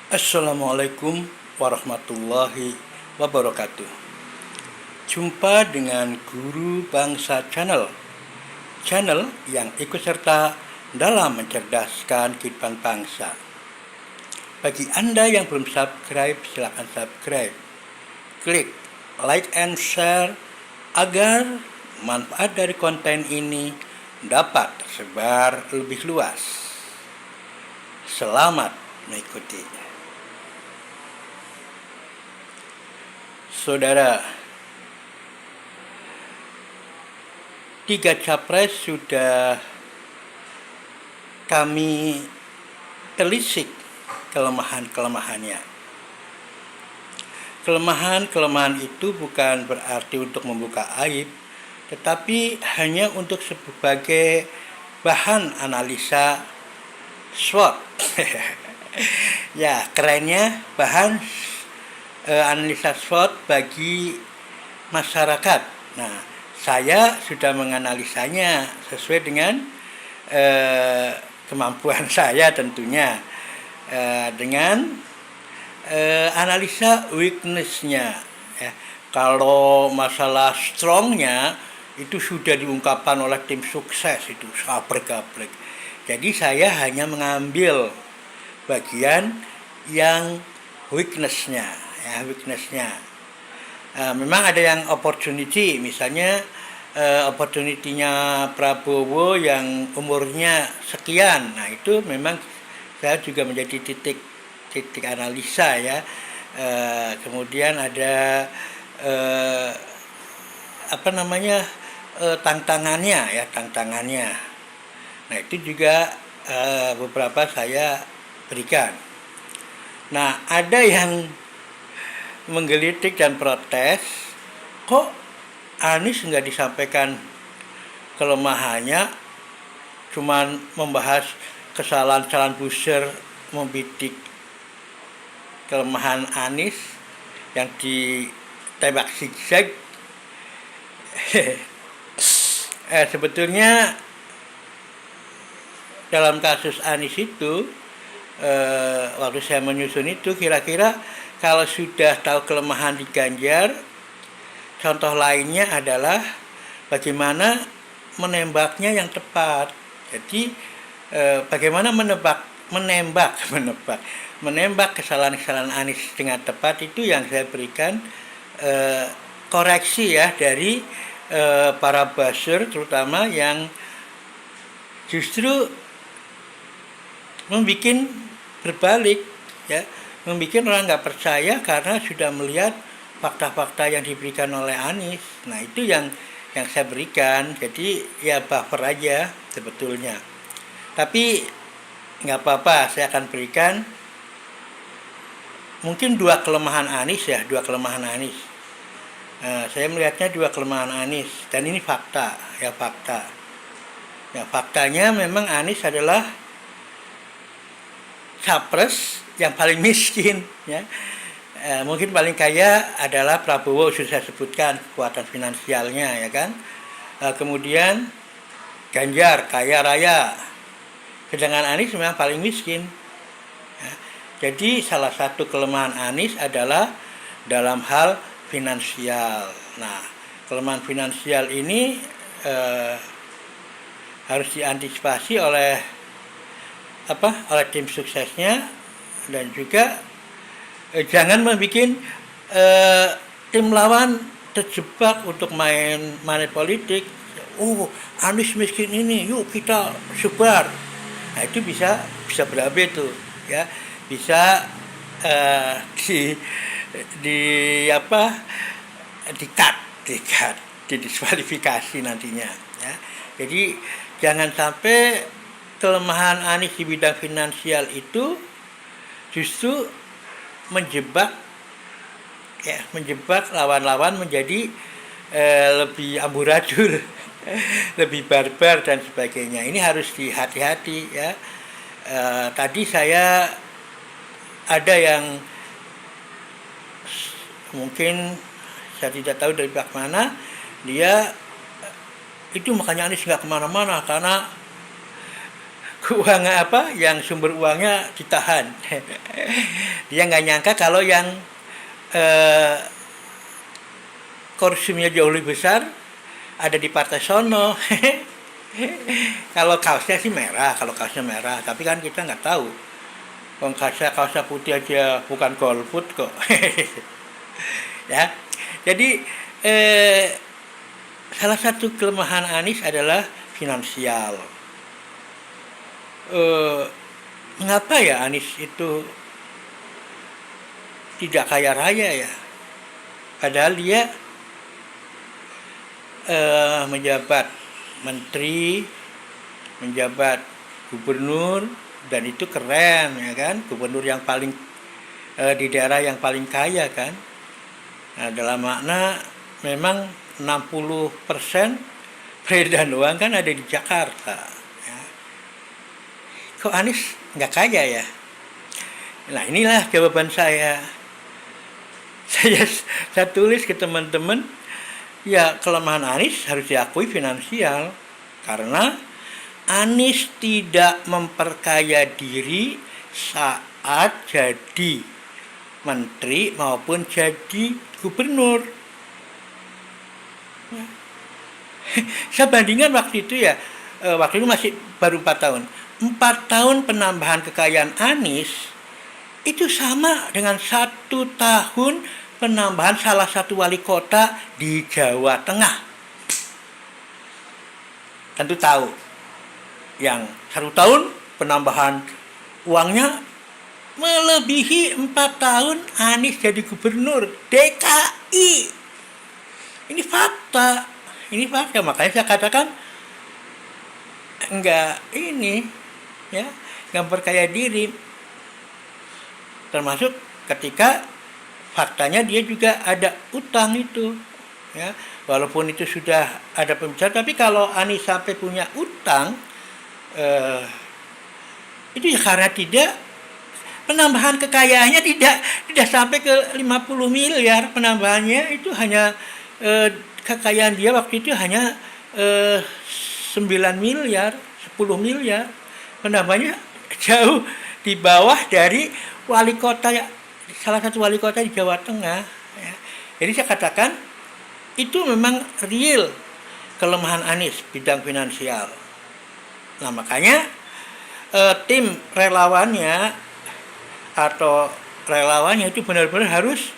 Assalamualaikum warahmatullahi wabarakatuh. Jumpa dengan Guru Bangsa Channel, channel yang ikut serta dalam mencerdaskan kehidupan bangsa. Bagi Anda yang belum subscribe, silakan subscribe. Klik like and share agar manfaat dari konten ini dapat tersebar lebih luas. Selamat mengikuti. Saudara, 3 capres sudah kami telisik kelemahan-kelemahannya. Kelemahan-kelemahan itu bukan berarti untuk membuka aib, tetapi hanya untuk sebagai bahan analisa SWOT. Ya, kerennya bahan analisa SWOT bagi masyarakat. Nah, saya sudah menganalisanya sesuai dengan kemampuan saya tentunya, dengan analisa weakness-nya. Ya. Kalau masalah strong-nya itu sudah diungkapkan oleh tim sukses, itu sabrek-gabrek. Jadi saya hanya mengambil bagian yang weakness-nya, ya, weakness-nya. Memang ada yang opportunity, misalnya opportunity-nya Prabowo yang umurnya sekian. Nah, itu memang saya juga menjadi titik analisa, ya. Kemudian ada tantangannya. Nah, itu juga beberapa saya berikan. Nah, ada yang menggelitik dan protes, kok Anies nggak disampaikan kelemahannya, cuman membahas kesalahan buzzer, membidik kelemahan Anies yang ditembak zigzag. Sebetulnya dalam kasus Anies itu, waktu saya menyusun itu, kira-kira kalau sudah tahu kelemahan di Ganjar, contoh lainnya adalah bagaimana menembaknya yang tepat. Jadi bagaimana menembak kesalahan-kesalahan Anies dengan tepat, itu yang saya berikan koreksi, ya, dari para buzzer, terutama yang justru membuat berbalik, ya, membuat orang nggak percaya karena sudah melihat fakta-fakta yang diberikan oleh Anies. Nah, itu yang saya berikan. Jadi ya buffer aja sebetulnya. Tapi nggak apa-apa, saya akan berikan mungkin 2 kelemahan Anies, ya, 2 kelemahan Anies. Saya melihatnya 2 kelemahan Anies, dan ini fakta, ya, fakta. Ya, faktanya memang Anies adalah capres yang paling miskin, ya. Mungkin paling kaya adalah Prabowo, sudah saya sebutkan kekuatan finansialnya, ya kan. Kemudian Ganjar kaya raya, sedangkan Anies memang paling miskin. Ya. Jadi salah satu kelemahan Anies adalah dalam hal finansial. Nah, kelemahan finansial ini harus diantisipasi oleh tim suksesnya, dan juga jangan membuat tim lawan terjebak untuk main money politik. Oh, Anies miskin ini, yuk kita sebar. Nah, itu bisa berabe tuh, ya, bisa didiskualifikasi nantinya, ya. Jadi jangan sampai kelemahan Anies di bidang finansial itu justru menjebak lawan-lawan menjadi lebih amburadul, lebih barbar dan sebagainya. Ini harus hati-hati, ya. Tadi saya ada yang mungkin saya tidak tahu dari pihak mana, dia itu makanya Anies nggak kemana-mana karena uang apa, yang sumber uangnya ditahan. Dia nggak nyangka kalau yang eh, konsumnya jauh lebih besar ada di partai sono. Kalau kaosnya sih merah, kalau kaosnya merah, tapi kan kita nggak tahu. Kalau kaosnya putih aja bukan golput kok. Ya, jadi salah satu kelemahan Anies adalah finansial. Eh, Mengapa ya Anies itu tidak kaya raya ya? Padahal dia menjabat menteri, menjabat gubernur, dan itu keren ya kan, gubernur yang paling di daerah yang paling kaya kan. Nah, dalam makna memang 60% peredaran uang kan ada di Jakarta ya. Kok Anies nggak kaya ya? Nah, inilah jawaban saya. Saya tulis ke teman-teman, ya kelemahan Anies harus diakui finansial, karena Anies tidak memperkaya diri saat jadi menteri maupun jadi gubernur. Saya bandingkan waktu itu ya, waktu itu masih baru 4 tahun. 4 tahun penambahan kekayaan Anies itu sama dengan 1 tahun penambahan salah satu wali kota di Jawa Tengah. Tentu tahu, yang 1 tahun penambahan uangnya melebihi 4 tahun Anies jadi gubernur DKI. Ini fakta, makanya saya katakan enggak ini ya, enggak percaya diri. Termasuk ketika faktanya dia juga ada utang itu ya, walaupun itu sudah ada pembicaraan, tapi kalau Anies sampai punya utang itu ya karena tidak, penambahan kekayaannya tidak sampai ke 50 miliar. Penambahannya itu hanya kekayaan dia waktu itu hanya 9 miliar, 10 miliar. Penambahannya jauh di bawah dari wali kota, salah satu wali kota di Jawa Tengah ya. Jadi saya katakan itu memang real kelemahan Anies bidang finansial. Nah, makanya tim relawannya itu benar-benar harus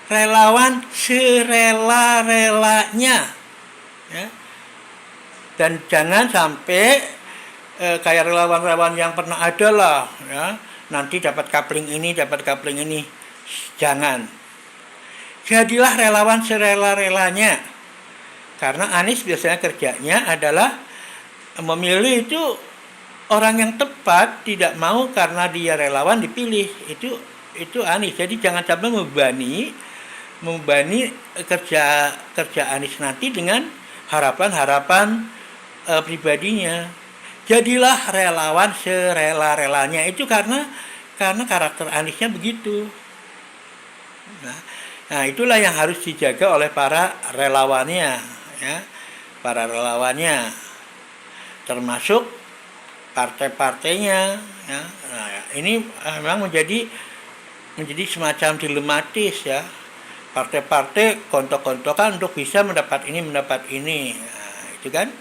relawan serela-relanya ya. Dan jangan sampai kayak relawan-relawan yang pernah ada lah ya, nanti dapat kapling ini. Jangan. Jadilah relawan serela-relanya. Karena Anies biasanya kerjanya adalah memilih itu orang yang tepat, tidak mau karena dia relawan dipilih. Itu Anies. Jadi jangan sampai membebani kerja Anies nanti dengan harapan pribadinya. Jadilah relawan serela-relanya. Itu karena karakter Aniesnya begitu. Nah, itulah yang harus dijaga oleh para relawannya ya. Para relawannya termasuk partai-partainya ya. Nah, ini memang menjadi semacam dilematis ya. Partai-partai kontok-kontokan untuk bisa mendapat ini. Nah, itu kan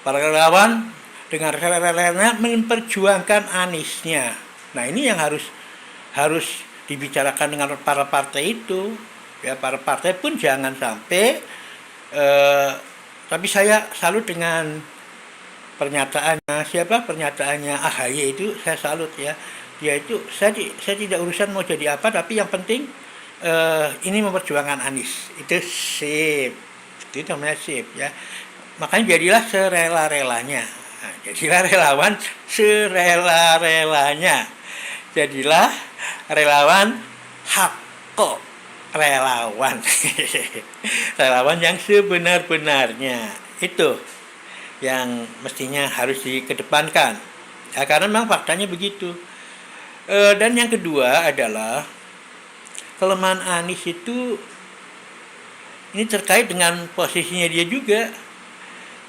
para relawan dengan rela-relanya memperjuangkan Aniesnya. Nah, ini yang harus dibicarakan dengan para partai itu ya. Para partai pun jangan sampai tapi saya salut dengan pernyataannya AHY itu, saya salut ya. Dia itu saya tidak urusan mau jadi apa, tapi yang penting ini memperjuangkan Anies. Itu sip. Itu namanya sip ya. Makanya jadilah serela-relanya. Nah, jadilah relawan serela-relanya. Jadilah relawan hakko, relawan. Relawan yang sebenar-benarnya. Itu yang mestinya harus dikedepankan ya, karena memang faktanya begitu. Dan yang kedua adalah kelemahan Anies itu ini terkait dengan posisinya dia juga.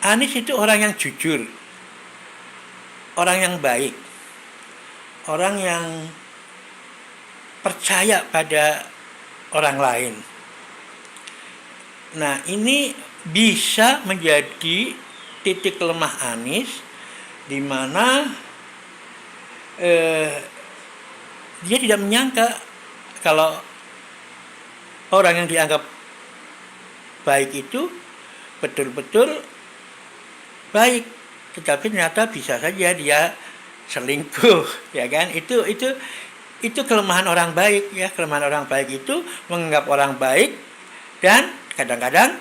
Anies itu orang yang jujur orang yang baik, orang yang percaya pada orang lain. Nah, ini bisa menjadi titik lemah Anies, di mana dia tidak menyangka kalau orang yang dianggap baik itu betul-betul baik, tetapi ternyata bisa saja dia selingkuh, ya kan? Itu kelemahan orang baik, ya. Kelemahan orang baik itu menganggap orang baik dan kadang-kadang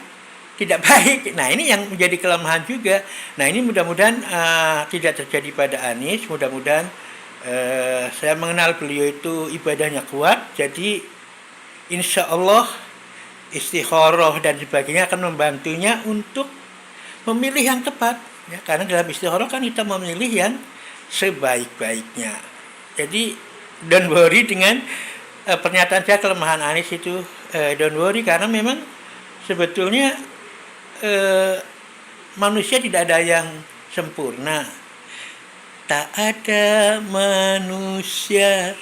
tidak baik. Nah, ini yang menjadi kelemahan juga. Nah, ini mudah-mudahan tidak terjadi pada Anies. Mudah-mudahan saya mengenal beliau itu ibadahnya kuat, jadi insya Allah istikharah dan sebagainya akan membantunya untuk memilih yang tepat. Ya, karena dalam istikharah kan kita memilih yang sebaik-baiknya. Jadi don't worry dengan pernyataan saya kelemahan Anies itu. Don't worry, karena memang sebetulnya manusia tidak ada yang sempurna. Tak ada manusia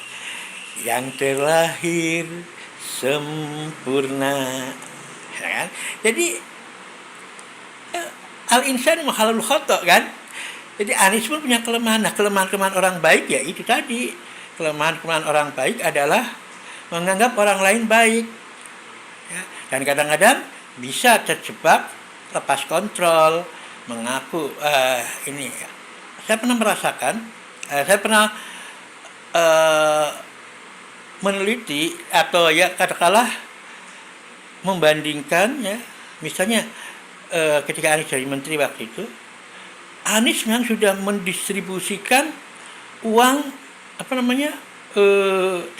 yang terlahir sempurna, ya kan? Jadi al-insan mahalul khata, kan? Jadi Anies pun punya kelemahan. Nah, kelemahan-kelemahan orang baik ya itu tadi. Kelemahan-kelemahan orang baik adalah menganggap orang lain baik, ya. Dan kadang-kadang bisa terjebak lepas kontrol, mengaku ini. Saya pernah merasakan, saya pernah meneliti atau ya katakanlah membandingkan, ya, misalnya ketika Anies jadi menteri waktu itu, Anies memang sudah mendistribusikan uang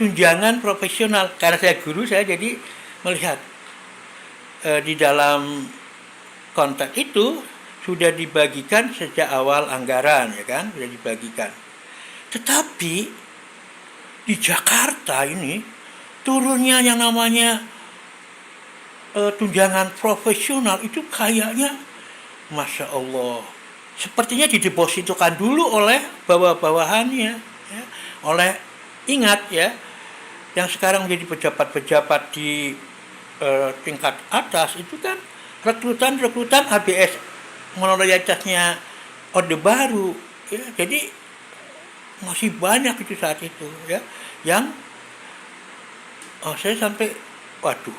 tunjangan profesional. Karena saya guru, saya jadi melihat di dalam konteks itu sudah dibagikan sejak awal anggaran, ya kan, sudah dibagikan. Tetapi di Jakarta ini turunnya yang namanya tunjangan profesional itu kayaknya Masya Allah, sepertinya didepositokan dulu oleh bawah-bawahannya, ya. Ingat ya, yang sekarang menjadi pejabat-pejabat di tingkat atas itu kan rekrutan ABS loyalitasnya Orde Baru, ya. Jadi masih banyak itu saat itu, ya, yang saya sampai waduh,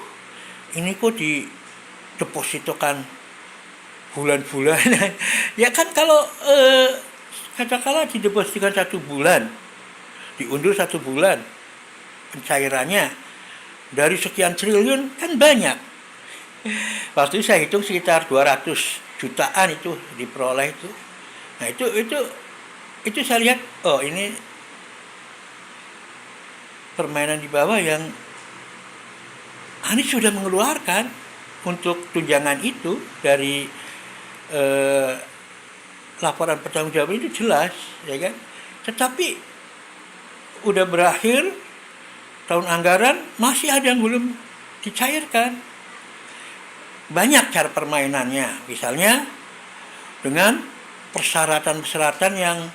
ini kok didepositokan bulan-bulanan. Ya kan, kalau katakanlah didepositokan 1 bulan, diundur 1 bulan pencairannya dari sekian triliun kan banyak. Waktu itu saya hitung sekitar 200 jutaan itu diperoleh itu. Nah, itu saya lihat, oh ini permainan di bawah yang Anies sudah mengeluarkan untuk tunjangan itu dari laporan pertanggungjawaban itu jelas, ya kan? Tetapi udah berakhir tahun anggaran masih ada yang belum dicairkan. Banyak cara permainannya, misalnya dengan persyaratan-persyaratan yang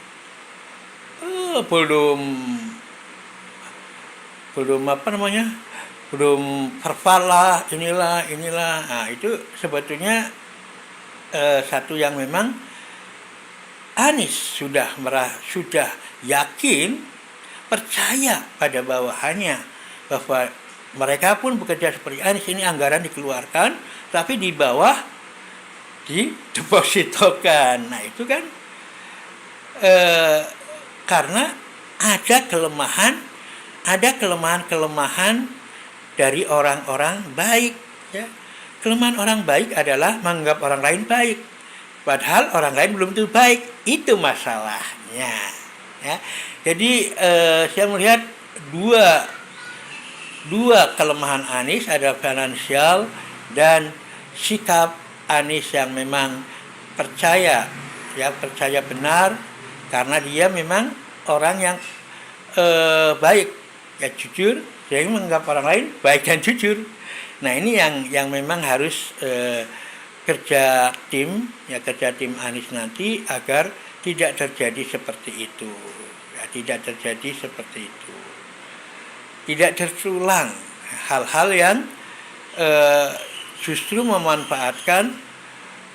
belum verbalah, inilah. Nah, itu sebetulnya satu yang memang Anies sudah yakin, percaya pada bawahannya bahwa mereka pun bekerja seperti Anies. Ini anggaran dikeluarkan, tapi di bawah didepositokan. Nah, itu kan karena ada kelemahan dari orang-orang baik, ya. Kelemahan orang baik adalah menganggap orang lain baik, padahal orang lain belum tentu baik. Itu masalahnya, ya. Jadi saya melihat dua kelemahan Anies, ada finansial dan sikap Anies yang memang percaya benar, karena dia memang orang yang baik, ya, jujur, dia menganggap orang lain baik dan jujur. Nah, ini yang memang harus kerja tim Anies nanti agar tidak terjadi seperti itu. Ya, tidak terjadi seperti itu. Tidak terulang hal-hal yang justru memanfaatkan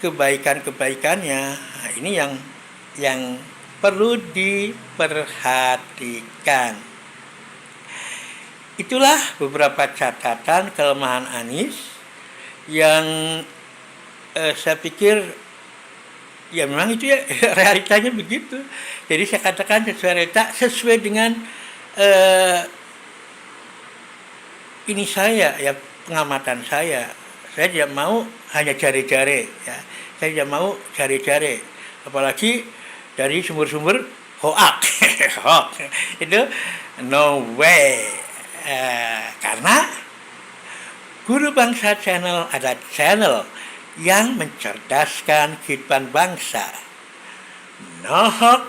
kebaikan-kebaikannya. Nah, ini yang perlu diperhatikan. Itulah beberapa catatan kelemahan Anies yang saya pikir ya memang itu ya realitanya begitu. Jadi saya katakan sesuai realita, sesuai dengan ini saya ya, pengamatan saya. Saya tidak mau hanya jare-jare ya. Saya tidak mau jare-jare, apalagi dari sumber-sumber hoak. Hoak itu no way. Karena Guru Bangsa Channel adalah channel yang mencerdaskan kehidupan bangsa. No hoax,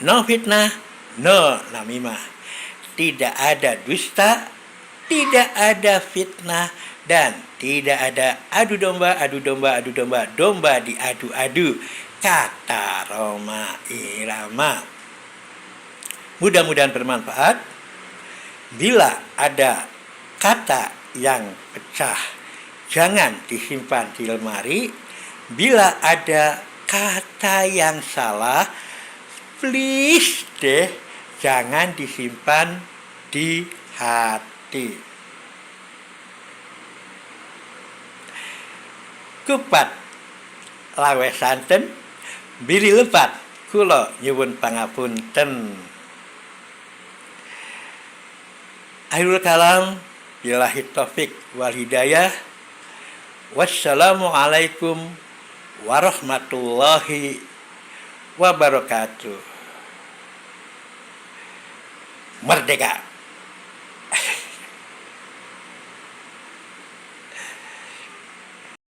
no fitnah, no namimah. Tidak ada dusta, tidak ada fitnah, dan tidak ada adu domba, adu domba, adu domba, domba diadu-adu, kata Rhoma Irama. Mudah-mudahan bermanfaat. Bila ada kata yang pecah, jangan disimpan di lemari. Bila ada kata yang salah, please deh, jangan disimpan di hati. Kupat lawe santen, biri lepat, kula nyuwun pangapunten. Akhirul kalam, billahi taufik wal hidayah. Wassalamualaikum warahmatullahi wabarakatuh. Merdeka!